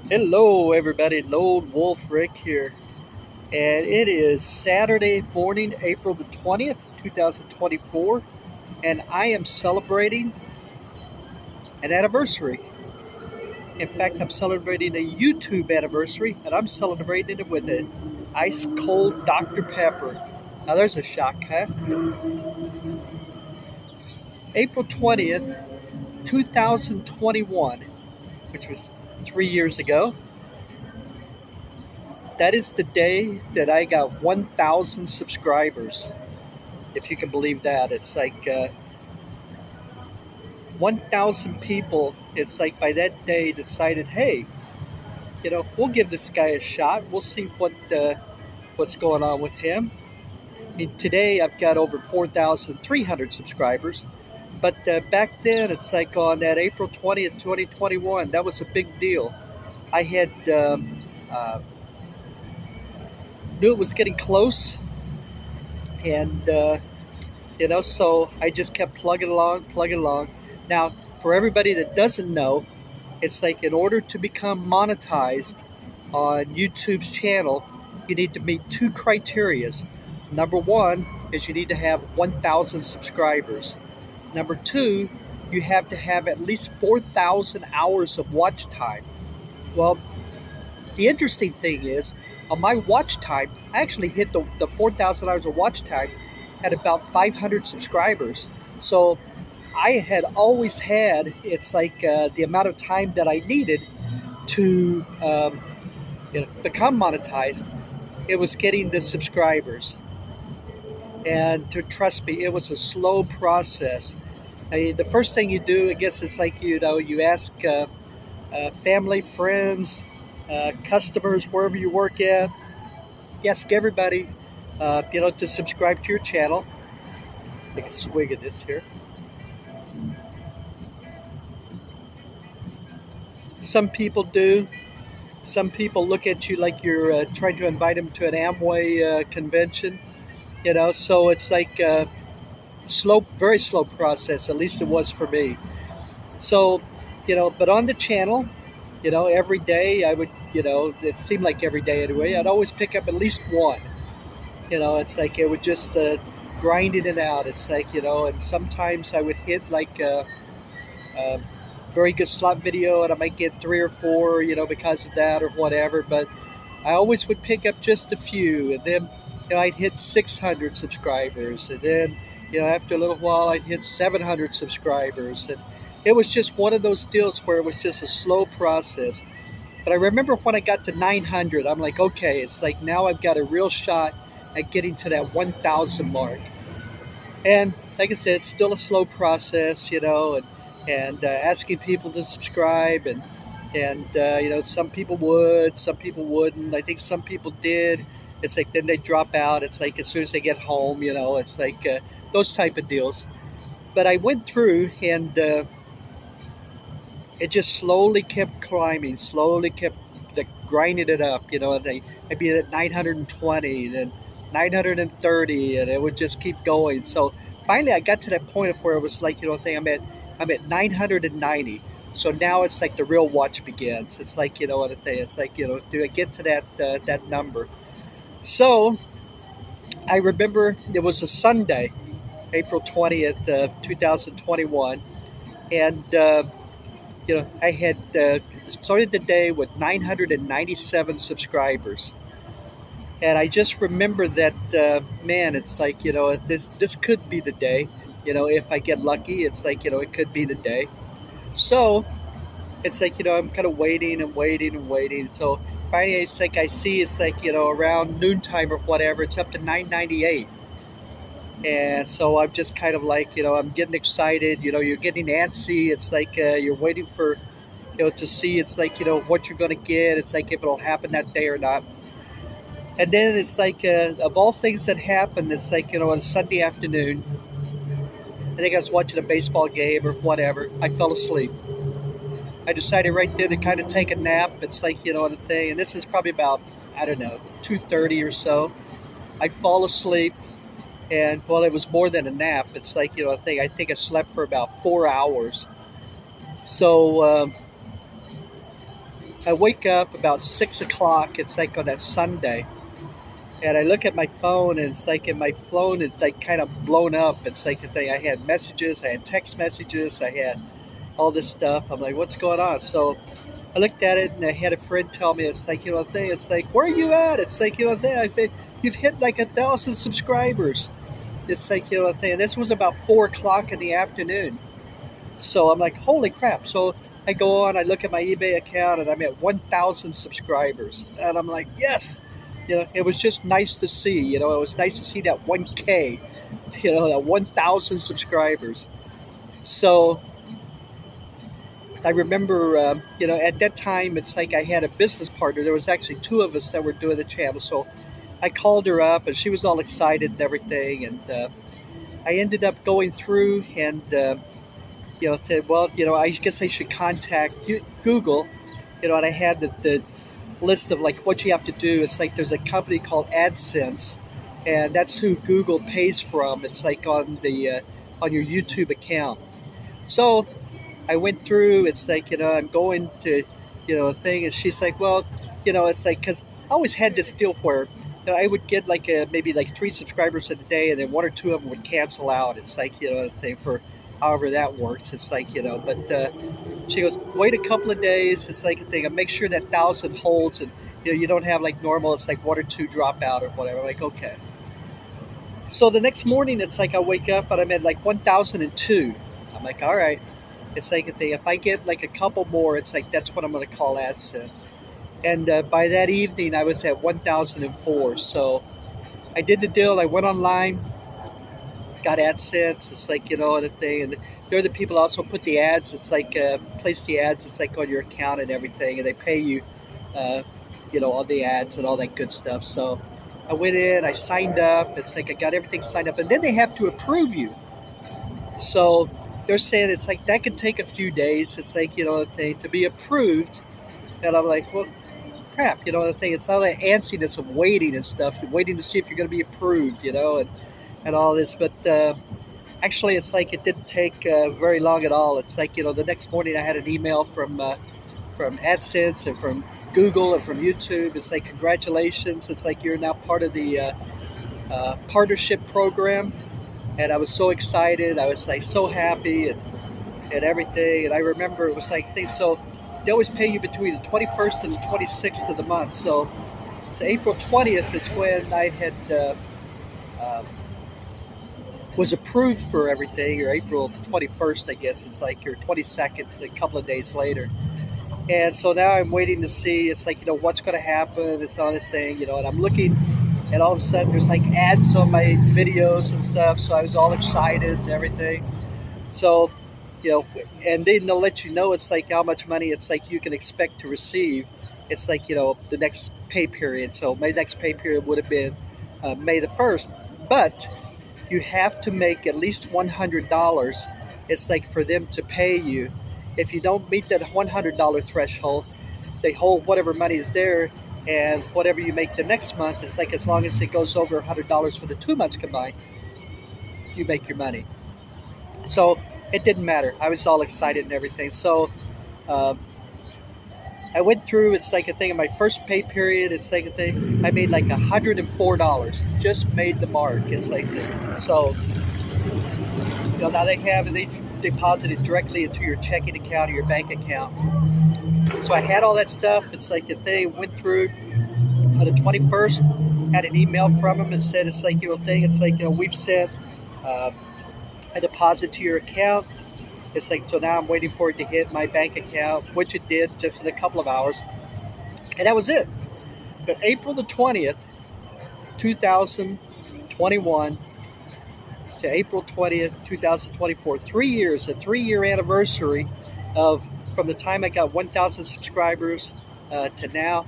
Hello, everybody. Lone Wolf Rick here, and it is Saturday morning, April the 20th, 2024, and I am celebrating an anniversary. In fact, I'm celebrating a YouTube anniversary, and I'm celebrating it with an ice cold Dr. Pepper. Now, there's a shock, huh? April 20th, 2021, which was 3 years ago. That is the day that I got 1,000 subscribers. If you can believe that. It's like 1,000 people. It's like by that day decided, hey, we'll give this guy a shot. We'll see what's going on with him. I mean, today I've got over 4,300 subscribers. But back then, it's like on that April 20th, 2021, that was a big deal. I had knew it was getting close, and so I just kept plugging along, plugging along. Now, for everybody that doesn't know, it's like in order to become monetized on YouTube's channel, you need to meet two criterias. Number one is you need to have 1,000 subscribers. Number two, you have to have at least 4,000 hours of watch time. Well, the interesting thing is, on my watch time, I actually hit the 4,000 hours of watch time at about 500 subscribers. So I had always had, it's like the amount of time that I needed to become monetized. It was getting the subscribers. And to trust me, it was a slow process. The first thing you do, I guess, is like, you ask family, friends, customers, wherever you work at. You ask everybody, to subscribe to your channel. Take a swig of this here. Some people do. Some people look at you like you're trying to invite them to an Amway convention. So it's like a very slow process. At least it was for me. So, but on the channel, every day I would, it seemed like every day anyway, I'd always pick up at least one. It's like it would just grinding it out. It's like, and sometimes I would hit like a very good slot video and I might get three or four, because of that or whatever. But I always would pick up just a few, and then, I'd hit 600 subscribers, and then, after a little while, I'd hit 700 subscribers, and it was just one of those deals where it was just a slow process. But I remember when I got to 900, I'm like, okay, it's like now I've got a real shot at getting to that 1,000 mark. And like I said, it's still a slow process, and asking people to subscribe, and some people would, some people wouldn't. I think some people did. It's like then they drop out. It's like as soon as they get home, it's like those type of deals. But I went through, and it just slowly kept climbing, slowly kept grinding it up. I'd be at 920, then 930, and it would just keep going. So finally, I got to that point of where it was like, I'm at 990. So now it's like the real watch begins. It's like, what I say. It's like, do I get to that number? So I remember it was a Sunday, April 20th, 2021, and I had started the day with 997 subscribers. And I just remember that, man, it's like, this could be the day. If I get lucky, it's like, it could be the day. So it's like, I'm kind of waiting and waiting and waiting. So finally, it's like I see it's like, around noontime or whatever, it's up to 998. And so I'm just kind of like, I'm getting excited. You're getting antsy. It's like you're waiting for, to see. It's like, what you're going to get. It's like if it'll happen that day or not. And then it's like, of all things that happened, it's like, on a Sunday afternoon, I think I was watching a baseball game or whatever. I fell asleep. I decided right there to kind of take a nap. It's like, the thing. And this is probably about, I don't know, 2:30 or so. I fall asleep. And, well, it was more than a nap. It's like, I think I slept for about 4 hours. So I wake up about 6 o'clock. It's like on that Sunday, and I look at my phone, and it's like in my phone it's like kind of blown up. It's like I had messages, I had text messages, I had all this stuff. I'm like, what's going on? So I looked at it, and I had a friend tell me, it's like, thing. It's like, where are you at? It's like, thing. I think you've hit like 1,000 subscribers. It's like, thing. And this was about 4 o'clock in the afternoon. So I'm like, holy crap. So I go on, I look at my eBay account, and I'm at 1,000 subscribers. And I'm like, yes. It was just nice to see. It was nice to see that 1K, that 1,000 subscribers. So I remember, at that time, it's like I had a business partner. There was actually two of us that were doing the channel. So I called her up, and she was all excited and everything. And I ended up going through and, I guess I should contact Google, and I had the list of like what you have to do. It's like there's a company called AdSense, and that's who Google pays from. It's like on your YouTube account. So I went through. It's like I'm going to a thing, and she's like, well, it's like because I always had this deal where I would get like maybe like 3 subscribers in a day, and then 1 or 2 of them would cancel out. It's like a thing for however that works. It's like but she goes, wait a couple of days. It's like a thing. And make sure that 1,000 holds, and you don't have like normal. It's like 1 or 2 drop out or whatever. I'm like, okay. So the next morning, it's like I wake up and I'm at like 1,002. I'm like, all right. It's like a thing. If I get like a couple more, it's like that's what I'm going to call AdSense. And by that evening, I was at 1,004. So I did the deal. I went online, got AdSense. It's like the thing, and they're the people also put the ads. It's like place the ads. It's like on your account and everything, and they pay you, all the ads and all that good stuff. So I went in, I signed up. It's like I got everything signed up, and then they have to approve you. So they're saying it's like that could take a few days. It's like the thing to be approved, and I'm like, well, crap. The thing. It's not like antsiness of waiting and stuff. You're waiting to see if you're going to be approved. And all this, but actually it's like it didn't take very long at all. It's like the next morning I had an email from AdSense and from Google and from YouTube. It's like, congratulations, it's like you're now part of the partnership program. And I was so excited. I was like so happy and everything. And I remember it was like things. So they always pay you between the 21st and the 26th of the month. So April 20th is when I had was approved for everything, or April 21st, I guess it's like, or 22nd, a couple of days later. And so now I'm waiting to see, it's like, what's going to happen, it's on this thing, and I'm looking, and all of a sudden there's like ads on my videos and stuff, so I was all excited and everything. So, and then they'll let you know, it's like how much money it's like you can expect to receive. It's like, the next pay period. So my next pay period would have been May the 1st, but you have to make at least $100. It's like for them to pay you. If you don't meet that $100 threshold, they hold whatever money is there, and whatever you make the next month, it's like as long as it goes over $100 for the 2 months combined, you make your money. So it didn't matter. I was all excited and everything. So I went through, it's like a thing in my first pay period, it's like a thing, I made like $104, just made the mark. It's like, so, now they deposit it directly into your checking account or your bank account. So I had all that stuff. It's like a thing, went through on the 21st, had an email from them and said, it's like, thing, it's like, we've sent a deposit to your account. It's like, so now I'm waiting for it to hit my bank account, which it did just in a couple of hours. And that was it. But April the 20th, 2021 to April 20th, 2024, 3 years, a 3-year anniversary of from the time I got 1,000 subscribers to now.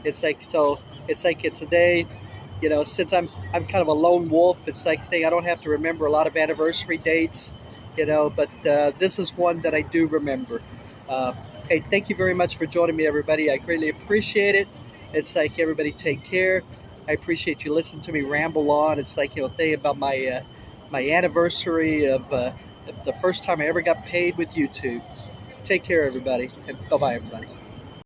It's like, so it's like it's a day, since I'm kind of a lone wolf, it's like I don't have to remember a lot of anniversary dates. But this is one that I do remember. Hey, thank you very much for joining me, everybody. I greatly appreciate it. It's like, everybody take care. I appreciate you listening to me ramble on. It's like, thinking about my my anniversary of the first time I ever got paid with YouTube. Take care, everybody, and bye-bye, everybody.